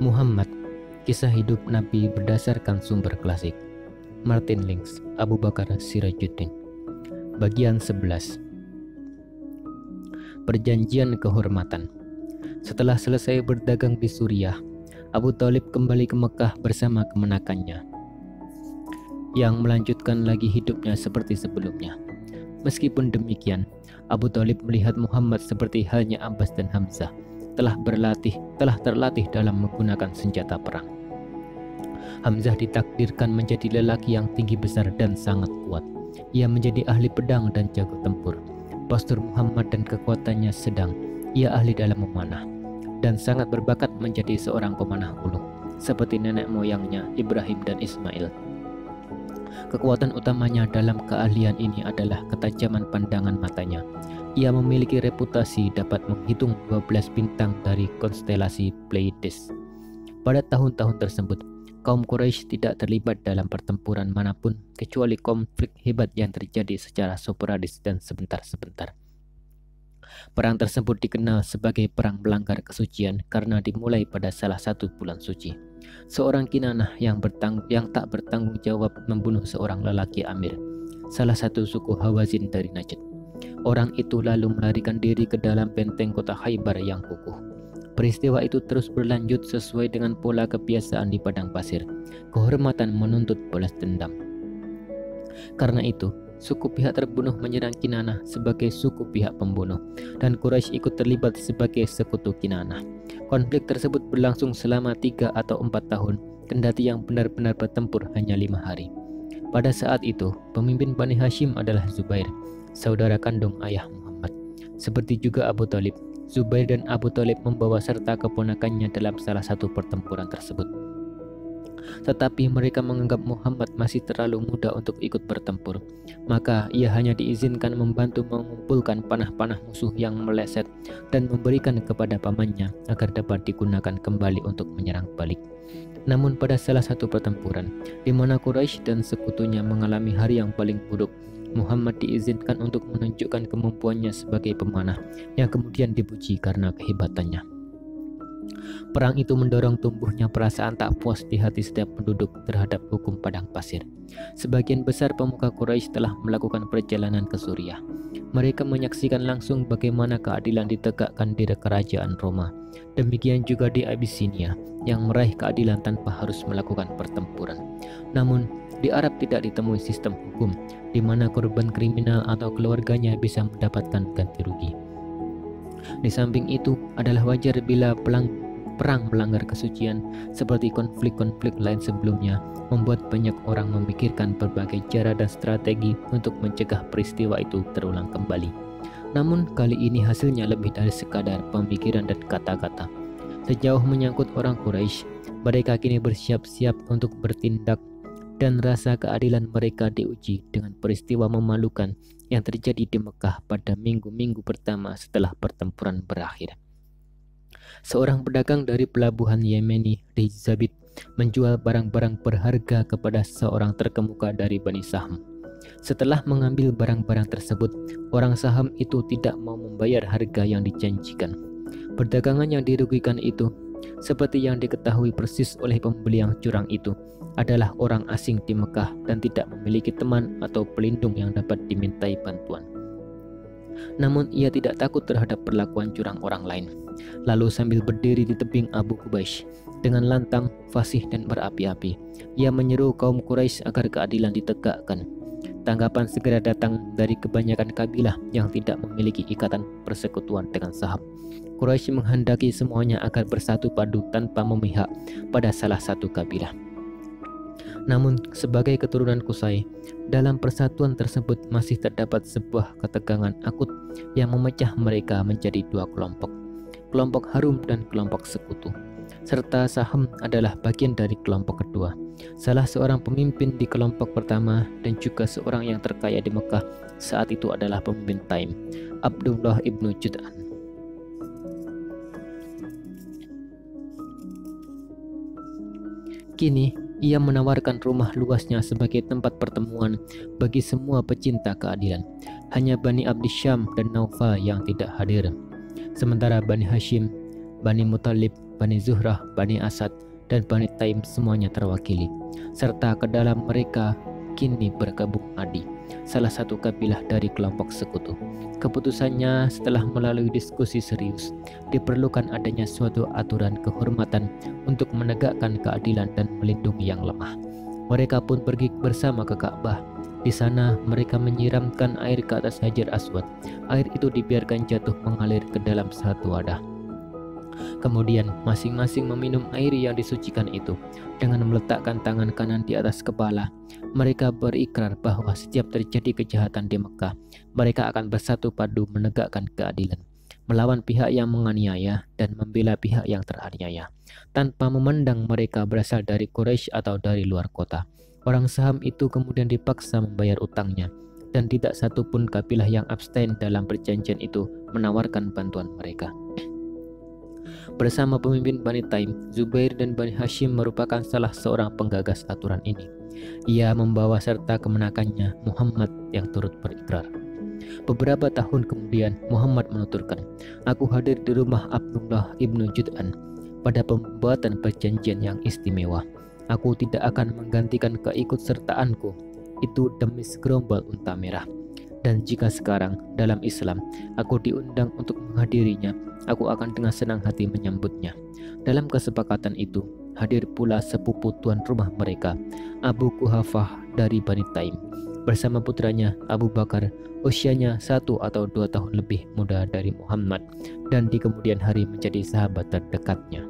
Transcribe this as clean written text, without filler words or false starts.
Muhammad, kisah hidup Nabi berdasarkan sumber klasik. Martin Links, Abu Bakar Sirajuddin. Bagian 11. Perjanjian kehormatan. Setelah selesai berdagang di Suriah, Abu Thalib kembali ke Mekah bersama kemenakannya, yang melanjutkan lagi hidupnya seperti sebelumnya. Meskipun demikian, Abu Thalib melihat Muhammad seperti halnya Abbas dan Hamzah telah terlatih dalam menggunakan senjata perang. Hamzah ditakdirkan menjadi lelaki yang tinggi besar dan sangat kuat. Ia menjadi ahli pedang dan jago tempur. Postur Muhammad dan kekuatannya sedang. Ia ahli dalam memanah dan sangat berbakat menjadi seorang pemanah ulung, seperti nenek moyangnya Ibrahim dan Ismail. Kekuatan utamanya dalam keahlian ini adalah ketajaman pandangan matanya. Ia memiliki reputasi dapat menghitung 12 bintang dari konstelasi Pleiades. Pada tahun-tahun tersebut, kaum Quraisy tidak terlibat dalam pertempuran manapun kecuali konflik hebat yang terjadi secara sporadis dan sebentar-sebentar. Perang tersebut dikenal sebagai perang melanggar kesucian karena dimulai pada salah satu bulan suci. Seorang Kinanah yang tak bertanggung jawab membunuh seorang lelaki Amir, salah satu suku Hawazin dari Najd. Orang itu lalu melarikan diri ke dalam benteng kota Khaybar yang kukuh. Peristiwa itu terus berlanjut sesuai dengan pola kebiasaan di padang pasir. Kehormatan menuntut balas dendam. Karena itu, suku pihak terbunuh menyerang Kinanah sebagai suku pihak pembunuh, dan Quraisy ikut terlibat sebagai sekutu Kinanah. Konflik tersebut berlangsung selama 3 atau 4 tahun, kendati yang benar-benar bertempur hanya 5 hari. Pada saat itu, pemimpin Bani Hashim adalah Zubair, saudara kandung ayah Muhammad. Seperti juga Abu Thalib, Zubair dan Abu Thalib membawa serta keponakannya dalam salah satu pertempuran tersebut. Tetapi mereka menganggap Muhammad masih terlalu muda untuk ikut bertempur. Maka ia hanya diizinkan membantu mengumpulkan panah-panah musuh yang meleset dan memberikan kepada pamannya agar dapat digunakan kembali untuk menyerang balik. Namun pada salah satu pertempuran, di mana Quraisy dan sekutunya mengalami hari yang paling buruk, Muhammad diizinkan untuk menunjukkan kemampuannya sebagai pemanah yang kemudian dipuji karena kehebatannya. Perang itu mendorong tumbuhnya perasaan tak puas di hati setiap penduduk terhadap hukum padang pasir. Sebagian besar pemuka Quraisy telah melakukan perjalanan ke Suriah. Mereka menyaksikan langsung bagaimana keadilan ditegakkan di kerajaan Roma. Demikian juga di Abyssinia yang meraih keadilan tanpa harus melakukan pertempuran. Namun, di Arab tidak ditemui sistem hukum di mana korban kriminal atau keluarganya bisa mendapatkan ganti rugi. Di samping itu, adalah wajar bila perang melanggar kesucian seperti konflik-konflik lain sebelumnya membuat banyak orang memikirkan berbagai cara dan strategi untuk mencegah peristiwa itu terulang kembali. Namun kali ini hasilnya lebih dari sekadar pemikiran dan kata-kata. Sejauh menyangkut orang Quraisy, mereka kini bersiap-siap untuk bertindak, dan rasa keadilan mereka diuji dengan peristiwa memalukan yang terjadi di Mekah pada minggu-minggu pertama setelah pertempuran berakhir. Seorang pedagang dari pelabuhan Yemeni di Zabid menjual barang-barang berharga kepada seorang terkemuka dari Bani Sahm. Setelah mengambil barang-barang tersebut, orang Sahm itu tidak mau membayar harga yang dijanjikan. Perdagangan yang dirugikan itu, seperti yang diketahui persis oleh pembeli yang curang itu, adalah orang asing di Mekah dan tidak memiliki teman atau pelindung yang dapat dimintai bantuan. Namun ia tidak takut terhadap perlakuan curang orang lain. Lalu sambil berdiri di tebing Abu Qubaish dengan lantang, fasih dan berapi-api, ia menyeru kaum Quraisy agar keadilan ditegakkan. Tanggapan segera datang dari kebanyakan kabilah yang tidak memiliki ikatan persekutuan dengan Sahab. Quraisy menghendaki semuanya agar bersatu padu tanpa memihak pada salah satu kabilah. Namun, sebagai keturunan Qusay, dalam persatuan tersebut masih terdapat sebuah ketegangan akut yang memecah mereka menjadi 2 kelompok, kelompok Harum dan kelompok Sekutu. Serta Sahm adalah bagian dari kelompok kedua. Salah seorang pemimpin di kelompok pertama dan juga seorang yang terkaya di Mekah saat itu adalah pemimpin Taim, Abdullah ibnu Jud'an. Kini, ia menawarkan rumah luasnya sebagai tempat pertemuan bagi semua pecinta keadilan. Hanya Bani Abdi Syam dan Naufal yang tidak hadir. Sementara Bani Hashim, Bani Muthalib, Bani Zuhrah, Bani Asad, dan Bani Taim semuanya terwakili, serta ke dalam mereka kini bergabung Adi, salah satu kabilah dari kelompok sekutu. Keputusannya setelah melalui diskusi serius, diperlukan adanya suatu aturan kehormatan untuk menegakkan keadilan dan melindungi yang lemah. Mereka pun pergi bersama ke Ka'bah. Di sana mereka menyiramkan air ke atas Hajar Aswad. Air itu dibiarkan jatuh mengalir ke dalam satu wadah. Kemudian masing-masing meminum air yang disucikan itu. Dengan meletakkan tangan kanan di atas kepala, mereka berikrar bahwa setiap terjadi kejahatan di Mekah, mereka akan bersatu padu menegakkan keadilan, melawan pihak yang menganiaya dan membela pihak yang teraniaya, tanpa memandang mereka berasal dari Quraisy atau dari luar kota. Orang saham itu kemudian dipaksa membayar utangnya, dan tidak satu pun kabilah yang abstain dalam perjanjian itu menawarkan bantuan mereka. Bersama pemimpin Bani Taim, Zubair dan Bani Hashim merupakan salah seorang penggagas aturan ini. Ia membawa serta kemenakannya Muhammad yang turut berikrar. Beberapa tahun kemudian Muhammad menuturkan, "Aku hadir di rumah Abdullah ibnu Jud'an pada pembuatan perjanjian yang istimewa. Aku tidak akan menggantikan keikutsertaanku itu demi segerombol unta merah. Dan jika sekarang dalam Islam aku diundang untuk menghadirinya, aku akan dengan senang hati menyambutnya." Dalam kesepakatan itu hadir pula sepupu tuan rumah mereka, Abu Quhafah dari Bani Taim, bersama putranya Abu Bakar, usianya 1 atau 2 tahun lebih muda dari Muhammad, dan di kemudian hari menjadi sahabat terdekatnya.